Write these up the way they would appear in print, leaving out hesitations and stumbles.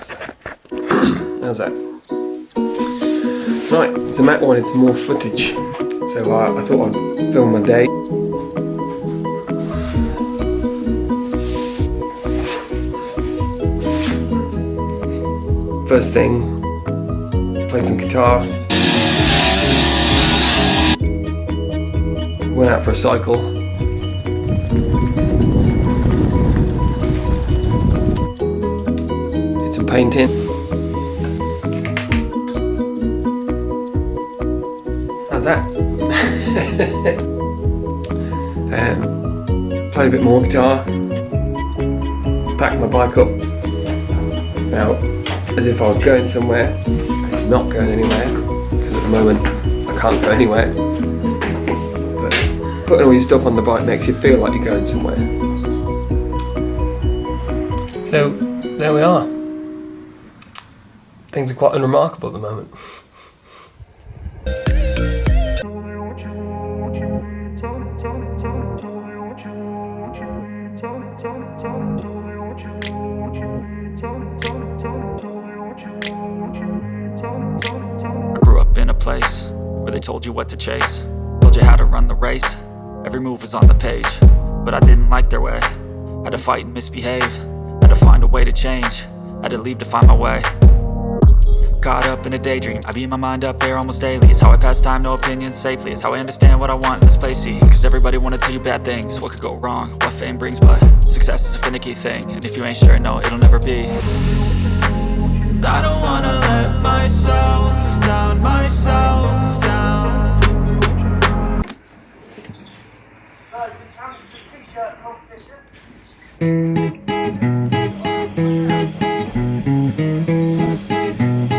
So, how's that? Right, so Matt wanted some more footage, so I thought I'd film my day. First thing, played some guitar. Went out for a cycle. Did some painting. How's that? Played a bit more guitar. Packed my bike up. Now, as if I was going somewhere. I'm not going anywhere, because at the moment I can't go anywhere. Putting all your stuff on the bike makes you feel like you're going somewhere. So, there we are. Things are quite unremarkable at the moment. I grew up in a place where they told you what to chase, told you how to run the race. Every move was on the page, but I didn't like their way. Had to fight and misbehave, had to find a way to change, had to leave to find my way. Caught up in a daydream, I beat my mind up there almost daily. It's how I pass time, no opinions safely. It's how I understand what I want in this place, see. Cause everybody wanna tell you bad things, what could go wrong, what fame brings. But success is a finicky thing, and if you ain't sure, no, it'll never be. I don't wanna let myself down, myself down.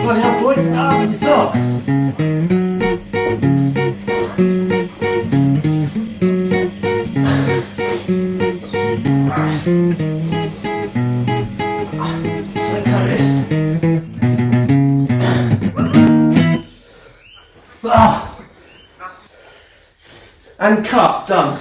Bloody hell, boy, it's hard when you talk. Let's have this. And cut, done.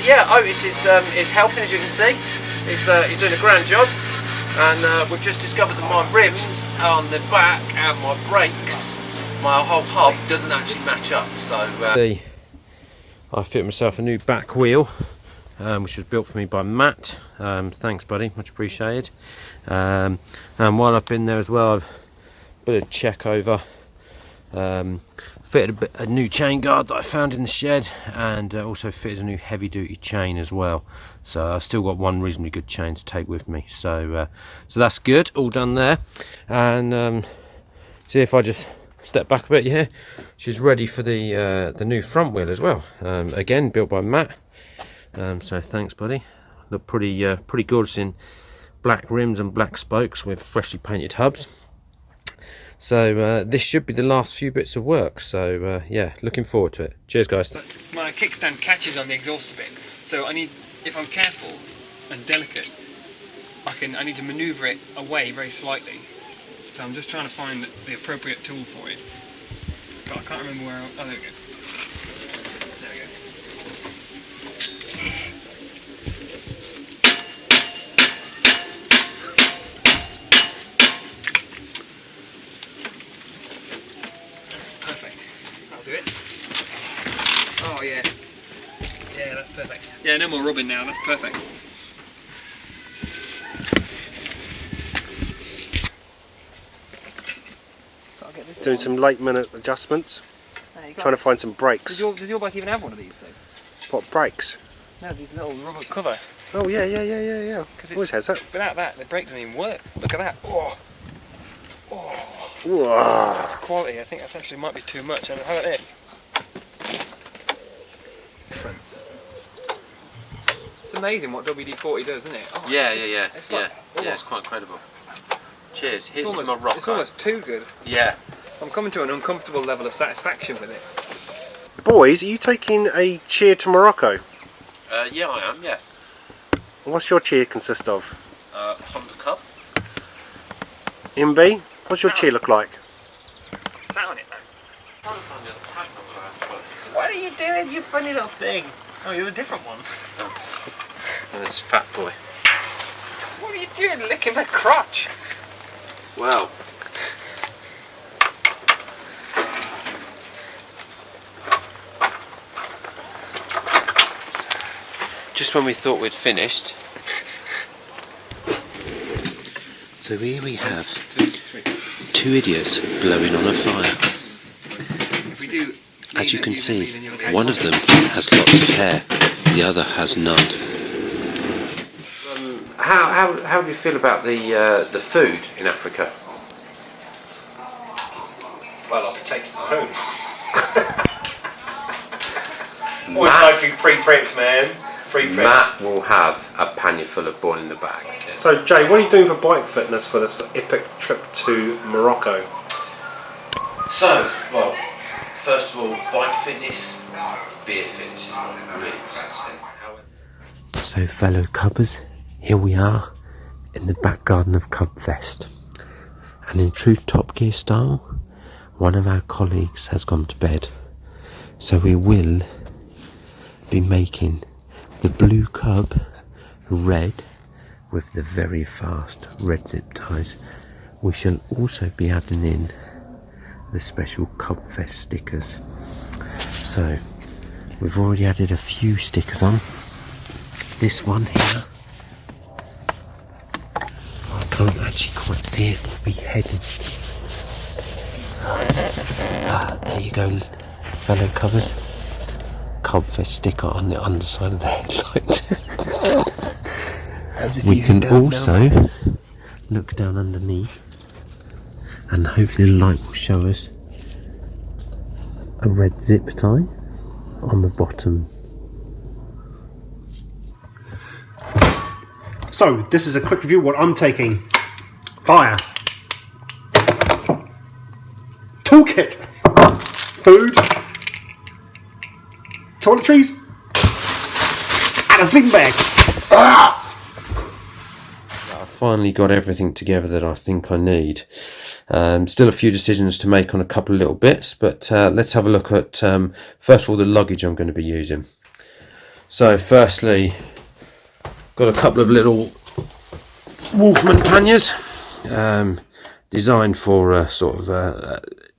Yeah, Otis is helping, as you can see. He's doing a grand job, and we've just discovered that my rims on the back and my brakes, my whole hub doesn't actually match up. So I fit myself a new back wheel, which was built for me by Matt. Thanks, buddy, much appreciated. And while I've been there as well, I've put a check over. Fitted a new chain guard that I found in the shed, and also fitted a new heavy duty chain as well. So I've still got one reasonably good chain to take with me. So that's good, all done there. And see if I just step back a bit here. She's ready for the new front wheel as well. Again, built by Matt. So thanks, buddy. Look pretty gorgeous in black rims and black spokes with freshly painted hubs. So this should be the last few bits of work, so yeah, looking forward to it. Cheers, guys. my kickstand catches on the exhaust a bit, so I need, if I'm careful and delicate, I need to manoeuvre it away very slightly. So I'm just trying to find the appropriate tool for it. But I can't remember where. Oh, there we go. There we go. Perfect. That'll do it. Oh yeah. Yeah, that's perfect. Yeah, no more rubbing now. That's perfect. Doing some late minute adjustments. There you trying to find some brakes. Does your bike even have one of these though? What, brakes? No, these little rubber cover. Oh yeah. Always has that. Without that, the brake doesn't even work. Look at that. Oh. Whoa. That's quality. I think that's actually might be too much. How about this? Difference. It's amazing what WD-40 does, isn't it? Oh, It's quite incredible. Cheers. Here's to Morocco. It's almost too good. Yeah. I'm coming to an uncomfortable level of satisfaction with it. Boys, are you taking a cheer to Morocco? Yeah, I am, yeah. What's your cheer consist of? Honda Cub. MB, what's your cheer look like? I'm sat on it though. Trying to find the other pack number, actually. What are you doing, you funny little thing? Oh, you're a different one. And it's Fat Boy. What are you doing, licking my crotch? Well. Just when we thought we'd finished. So here we have two idiots blowing on a fire. As you can see, one of them has lots of hair, the other has none. How do you feel about the food in Africa? Well, I'll be taking it home. Always like to be pre-prepped, man. Matt will have a pannier full of ball in the bag. So Jay, what are you doing for bike fitness for this epic trip to Morocco? So, well, first of all, bike fitness, beer fitness is what I'm really practicing. So fellow Cubbers, here we are in the back garden of Cubfest, and in true Top Gear style, one of our colleagues has gone to bed, so we will be making the blue Cub red with the very fast red zip ties. We shall also be adding in the special Cubfest stickers. So we've already added a few stickers on. This one here, I can't actually quite see it, we heading. There you go, fellow Cubbers. Cubfest sticker on the underside of the headlight. We can also look down underneath, and hopefully the light will show us a red zip tie on the bottom. So this is a quick review of what I'm taking. Fire. Toolkit. Food. Toiletries. And a sling bag. I finally got everything together that I think I need. Still a few decisions to make on a couple of little bits, but let's have a look at first of all the luggage I'm going to be using. So firstly, got a couple of little Wolfman panniers, designed for sort of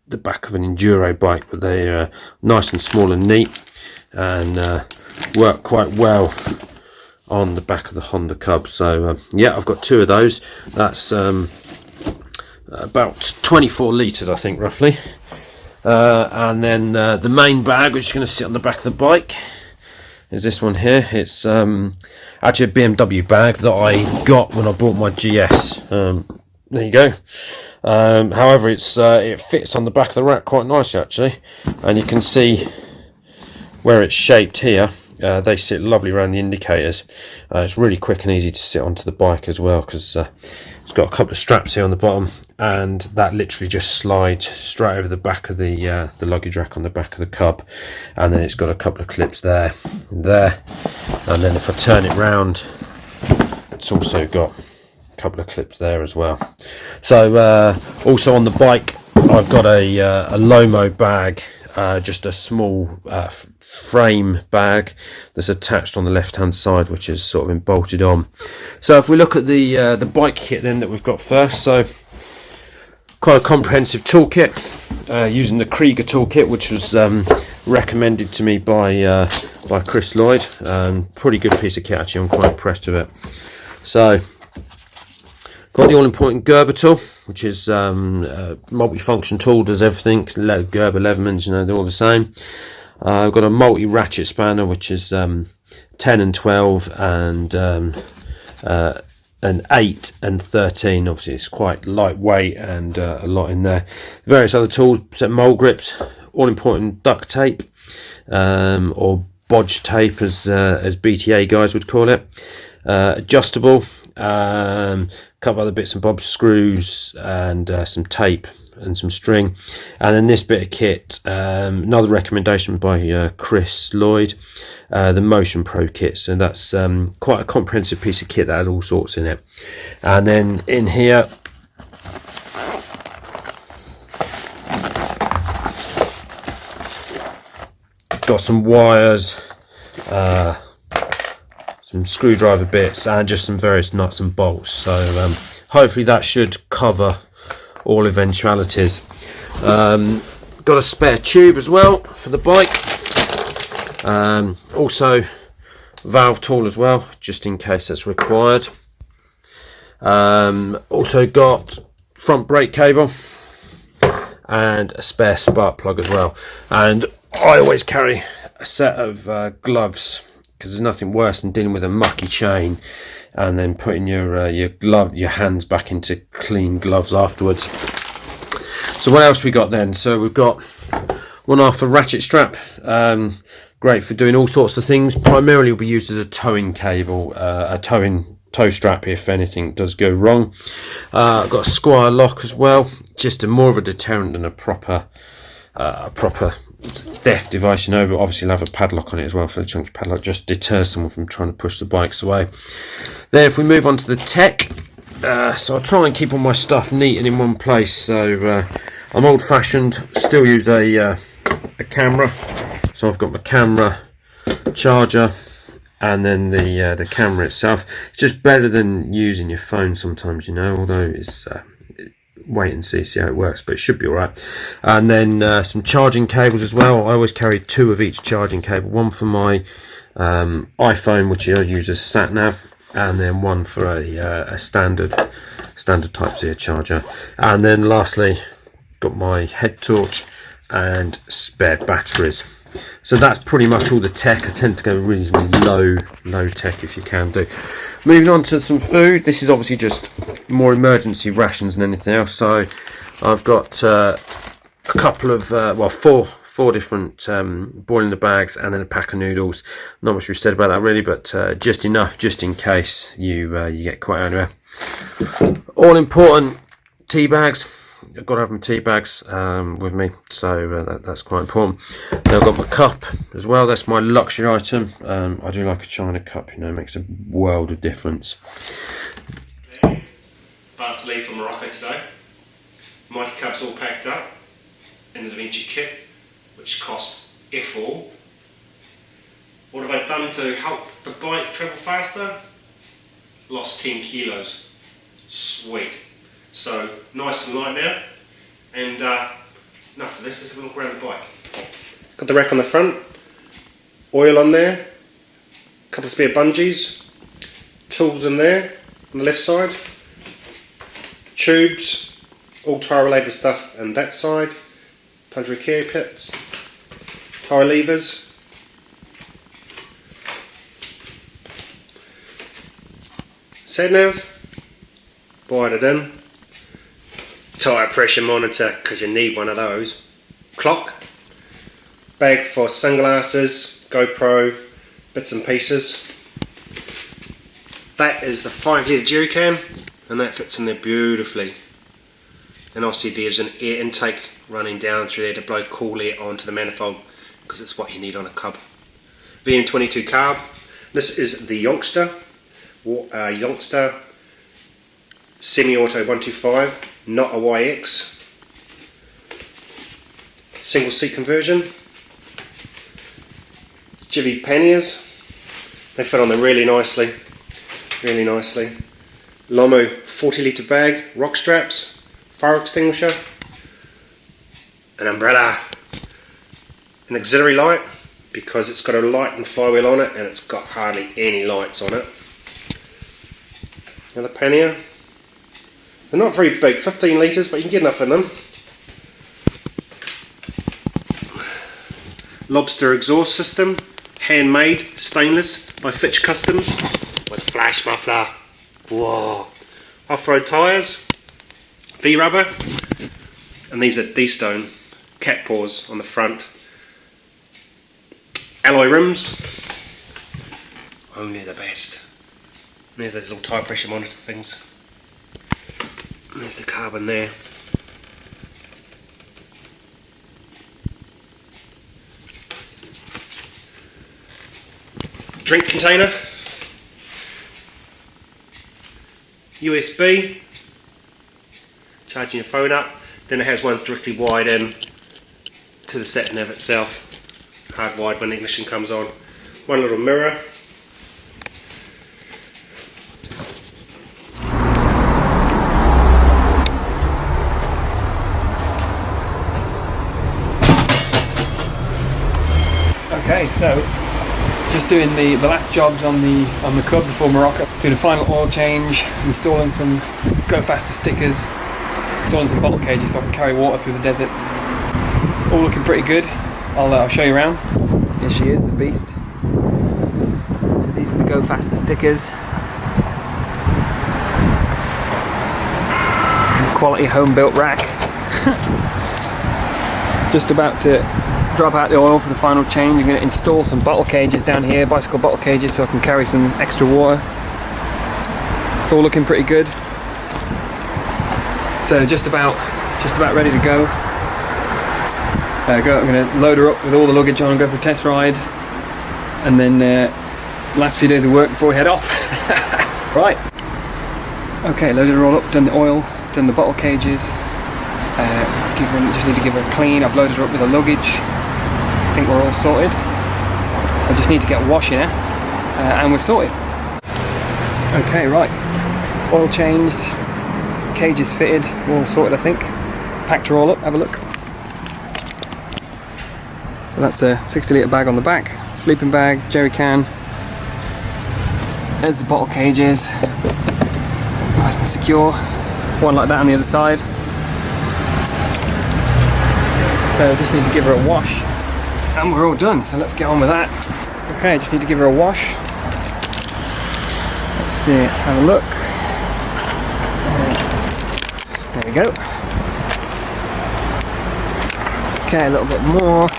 the back of an enduro bike, but they're nice and small and neat, and work quite well on the back of the Honda Cub. So yeah, I've got two of those. That's about 24 litres, I think, roughly. And then the main bag, which is going to sit on the back of the bike, is this one here. It's actually a BMW bag that I got when I bought my GS. There you go. However, it fits on the back of the rack quite nicely, actually, and you can see where it's shaped here. They sit lovely around the indicators. It's really quick and easy to sit onto the bike as well, because it's got a couple of straps here on the bottom, and that literally just slides straight over the back of the luggage rack on the back of the Cub, and then it's got a couple of clips there and there, and then if I turn it round, it's also got a couple of clips there as well. So also on the bike, I've got a Lomo bag, just a small frame bag that's attached on the left hand side, which is sort of been bolted on. So if we look at the bike kit then that we've got first, so quite a comprehensive toolkit, using the Krieger toolkit, which was recommended to me by Chris Lloyd. Pretty good piece of kit, actually. I'm quite impressed with it. So Got the all-important Gerber tool, which is a multi-function tool, does everything. Gerber, Leathermans, you know, they're all the same. I've got a multi-ratchet spanner, which is 10 and 12 and an 8 and 13. Obviously it's quite lightweight and a lot in there. Various other tools, set mold grips, all-important duct tape, or bodge tape as BTA guys would call it. Adjustable, couple other bits and bobs, screws and some tape and some string. And then this bit of kit, another recommendation by Chris Lloyd, the Motion Pro kit. So that's quite a comprehensive piece of kit that has all sorts in it. And then in here, got some wires, some screwdriver bits, and just some various nuts and bolts. So hopefully that should cover all eventualities. Got a spare tube as well for the bike. Also valve tool as well, just in case that's required. Also got front brake cable and a spare spark plug as well. And I always carry a set of gloves, because there's nothing worse than dealing with a mucky chain and then putting your hands back into clean gloves afterwards. So what else we got then? So we've got 1/2 ratchet strap, great for doing all sorts of things. Primarily will be used as a towing cable, a tow strap if anything does go wrong. I've got a squire lock as well, just more of a deterrent than a proper theft device, you know, but obviously you'll have a padlock on it as well. For the chunky padlock, just deters someone from trying to push the bikes away. Then if we move on to the tech, so I try and keep all my stuff neat and in one place. So I'm old fashioned, still use a camera. So I've got my camera, charger, and then the camera itself. It's just better than using your phone sometimes, you know, although it's wait and see how it works, but it should be alright. And then some charging cables as well. I always carry 2 of each charging cable, one for my iPhone, which I use as sat nav, and then one for a standard Type-C charger. And then lastly, got my head torch and spare batteries. So that's pretty much all the tech. I tend to go reasonably low tech if you can do. Moving on to some food. This is obviously just more emergency rations than anything else. So I've got a couple of, four different boil in the bags, and then a pack of noodles. Not much we've said about that really, but just enough, just in case you get quite anywhere. All important tea bags. I've got to have my tea bags with me, so that's quite important. Now I've got my cup as well. That's my luxury item. I do like a china cup, you know, it makes a world of difference. About to leave for Morocco today. Mighty Cub's all packed up in the Da Vinci kit, which cost if all. What have I done to help the bike travel faster? Lost 10 kilos. Sweet. So nice and light now, and enough of this. Let's have a look around the bike. Got the rack on the front, oil on there, a couple of spare bungees, tools in there on the left side, tubes, all tyre related stuff on that side, puncture care pits, tyre levers, sat nav, wired it in. Tyre pressure monitor, because you need one of those. Clock. Bag for sunglasses, GoPro, bits and pieces. That is the 5 litre jerrycan, and that fits in there beautifully. And obviously there's an air intake running down through there to blow cool air onto the manifold, because it's what you need on a Cub. VM22 carb. This is the Youngster semi-auto 125. Not a YX. Single seat conversion. Jivvy panniers. They fit on there really nicely. Really nicely. Lomo 40 litre bag. Rock straps. Fire extinguisher. An umbrella. An auxiliary light, because it's got a light and flywheel on it, and it's got hardly any lights on it. Another pannier. They're not very big, 15 litres, but you can get enough in them. Lobster exhaust system, handmade, stainless, by Fitch Customs, with a flash muffler. Whoa. Off-road tyres, V-rubber, and these are D-stone, cat paws on the front. Alloy rims, only the best. There's those little tyre pressure monitor things. There's the carbon there. Drink container. USB. Charging your phone up. Then it has ones directly wired in to the sat nav itself. Hardwired when the ignition comes on. One little mirror. Okay, so just doing the last jobs on the Cub before Morocco. Doing a final oil change, installing some Go Faster stickers, installing some bottle cages so I can carry water through the deserts. All looking pretty good. I'll show you around. Here she is, the beast. So these are the Go Faster stickers. Quality home built rack. Just about to drop out the oil for the final change. I'm going to install some bottle cages down here, bicycle bottle cages, so I can carry some extra water. It's all looking pretty good. So just about ready to go. I'm going to load her up with all the luggage on, go for a test ride, and then last few days of work before we head off. Right. Okay, loaded her all up, done the oil, done the bottle cages. Just need to give her a clean. I've loaded her up with the luggage. I think we're all sorted. So I just need to get a wash in her, and we're sorted. Okay, right. Oil changed, cages fitted, we're all sorted I think. Packed her all up, have a look. So that's a 60 litre bag on the back, sleeping bag, jerry can. There's the bottle cages, nice and secure. One like that on the other side. So I just need to give her a wash and we're all done, so let's get on with that. Okay, I just need to give her a wash. Let's see, let's have a look. There we go. Okay, a little bit more.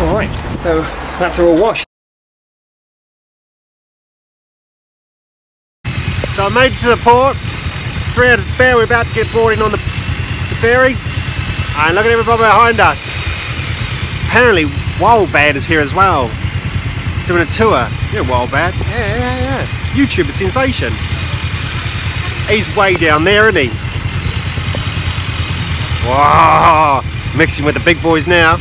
Alright, so that's her all washed. So I made it to the port. 3 hours to spare, we're about to get boarding on the ferry. And look at everybody behind us. Apparently Wildbad is here as well. Doing a tour. Yeah, Wildbad. Yeah. YouTuber sensation. He's way down there, isn't he? Wow. Mixing with the big boys now.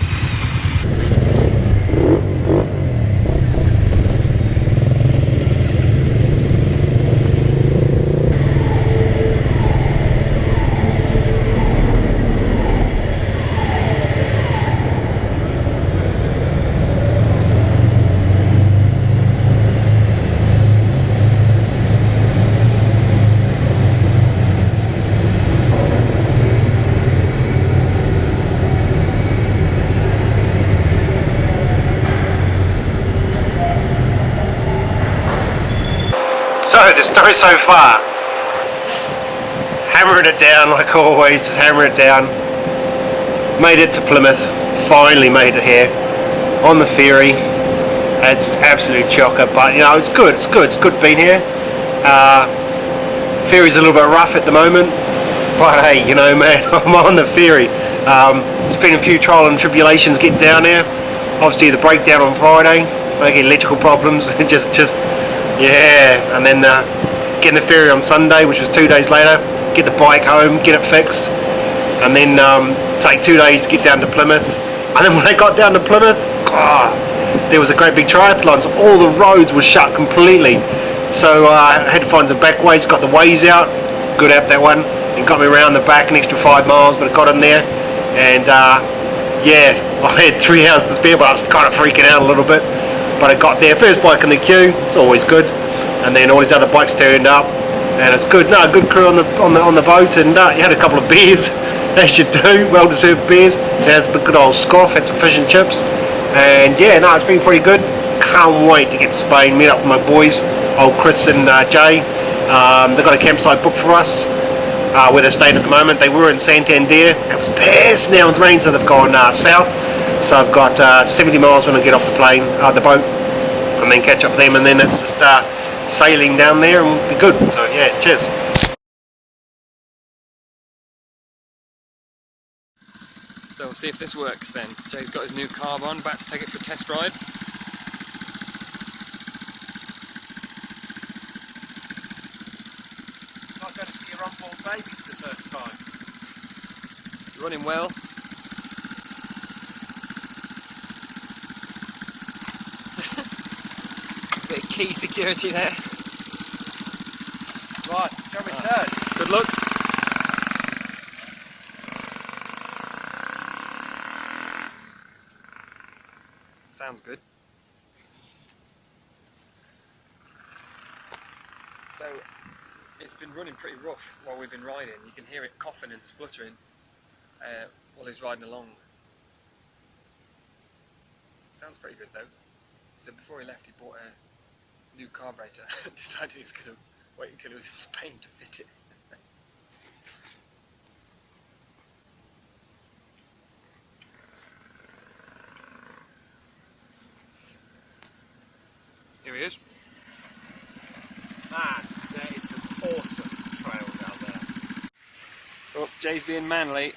So the story so far, hammering it down like always, just hammering it down. Made it to Plymouth, finally made it here, on the ferry. It's absolute chocker, but you know, it's good being here. Ferry's a little bit rough at the moment, but hey, you know man, I'm on the ferry. There's been a few trial and tribulations getting down there. Obviously the breakdown on Friday, making electrical problems, just yeah, and then getting the ferry on Sunday, which was 2 days later, get the bike home, get it fixed, and then take 2 days to get down to Plymouth. And then when I got down to Plymouth, there was a great big triathlon, so all the roads were shut completely. So I had to find some back ways, got the ways out, good app that one, and got me around the back an extra 5 miles, but I got in there, and yeah, I had 3 hours to spare, but I was kind of freaking out a little bit. But I got there, first bike in the queue, it's always good. and then all these other bikes turned up, and it's good. No, a good crew on the boat, and you had a couple of beers, as you do, well-deserved beers. There's a good old scoff, had some fish and chips, and yeah, no, it's been pretty good. Can't wait to get to Spain, meet up with my boys, old Chris and Jay. They've got a campsite booked for us where they're staying at the moment. They were in Santander. It was pissing down with rain, so they've gone south. So I've got 70 miles when I get off the plane, the boat, and then catch up with them, and then it's just sailing down there and we'll be good. So yeah, cheers. So we'll see if this works then. Jay's got his new carb on, about to take it for a test ride. Not going to see your unborn baby for the first time. Running well. Bit of key security there. Right, shall we turn? Good luck. Sounds good. So it's been running pretty rough while we've been riding. You can hear it coughing and spluttering while he's riding along. Sounds pretty good though. So before he left, he bought a new carburetor. Decided he was going to wait until he was in Spain to fit it. Here he is. Man, there is some awesome trails out there. Oh, Jay's being manly.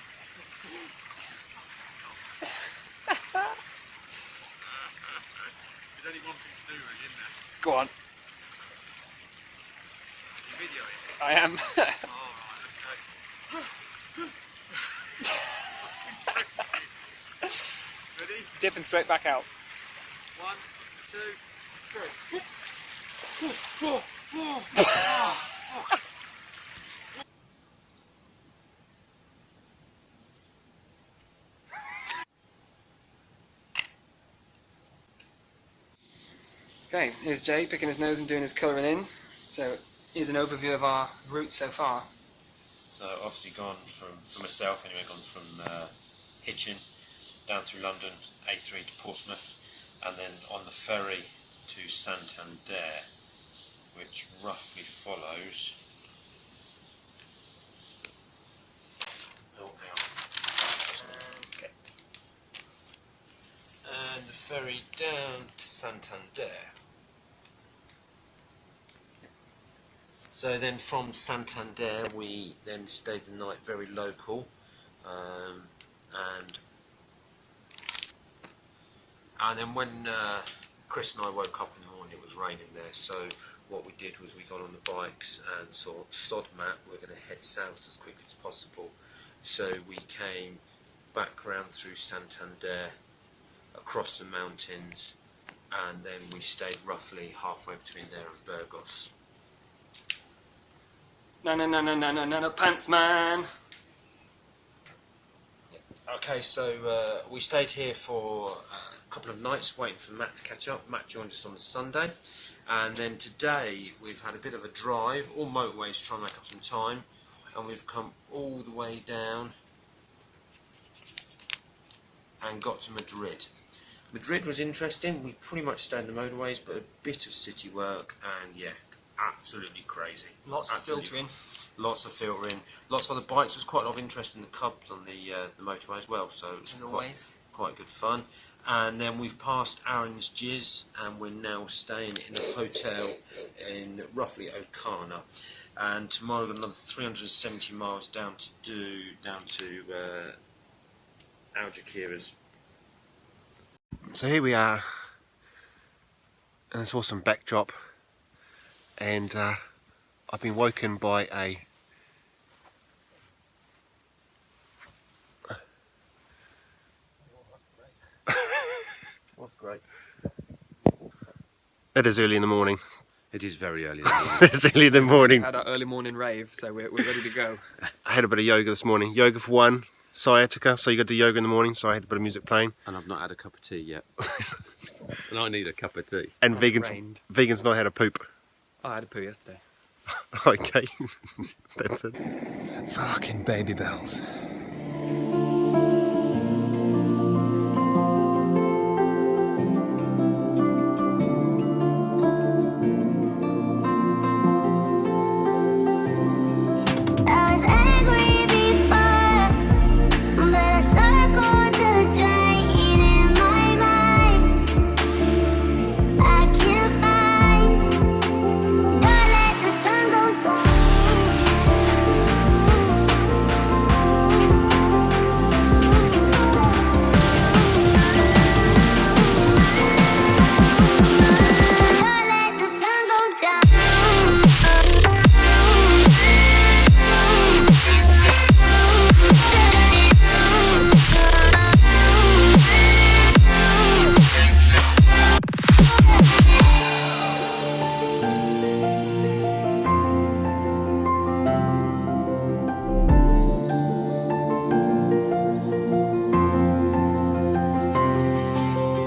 There's only one thing to do really, isn't there? Go on. You videoing? I am. Oh, right, okay. Ready? Dipping straight back out. 1, 2, 3. Okay, here's Jay picking his nose and doing his colouring in. So here's an overview of our route so far. So obviously gone for myself anyway, gone from Hitchin down through London, A3 to Portsmouth, and then on the ferry to Santander, which roughly follows. Okay. And the ferry down to Santander. So then from Santander we then stayed the night very local, and then when Chris and I woke up in the morning, it was raining there, so what we did was we got on the bikes and saw sod map, we're going to head south as quickly as possible. So we came back round through Santander, across the mountains, and then we stayed roughly halfway between there and Burgos. No, pants man. Okay, so we stayed here for a couple of nights waiting for Matt to catch up. Matt joined us on the Sunday, and then today we've had a bit of a drive, all motorways, trying to make up some time, and we've come all the way down and got to Madrid. Madrid was interesting. We pretty much stayed in the motorways, but a bit of city work, and yeah, absolutely crazy. Lots of filtering. Lots of filtering. Lots of other bikes. There's quite a lot of interest in the Cubs on the motorway as well, so it's quite good fun. And then we've passed Aaron's Jizz, and we're now staying in a hotel in roughly Ocana. And tomorrow we've got another 370 miles down to Algeciras. So here we are, and this awesome backdrop, and I've been woken by a What's great? It is early in the morning. It is very early in the morning. It's early in the morning. Had our early morning rave, so we're ready to go. I had a bit of yoga this morning. Yoga for one, sciatica, so you got to do yoga in the morning, so I had a bit of music playing. And I've not had a cup of tea yet. And I need a cup of tea. And vegans not had a poop. I had a poo yesterday. Okay, that's it. Fucking baby bells. I was angry before, but I circled the drain in my mind. I can't find, don't let the sun go down. Don't let the sun go down.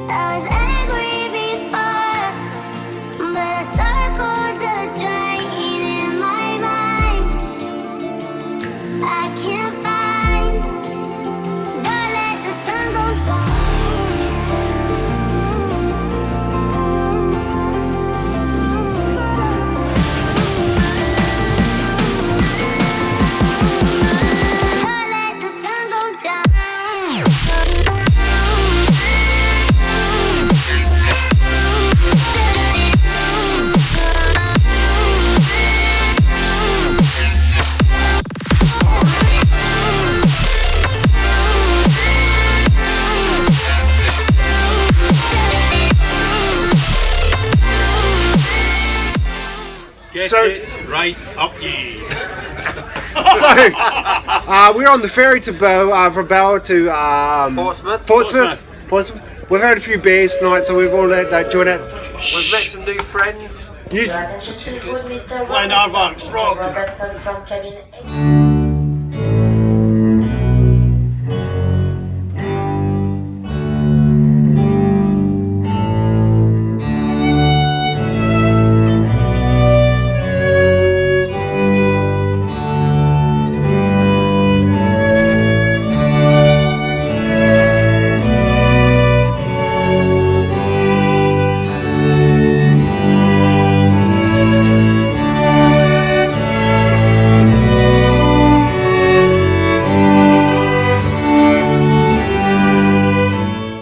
I was angry before, but I circled the drain in my mind. I can't find, don't let the sun go down. Don't let the sun go down. Get it right up ye. So, we're on the ferry to from Bow to Portsmouth. We've had a few beers tonight, so we've all joined it. We've met some new friends. You, Flying Aardvarks, rock. Robertson from cabin 8.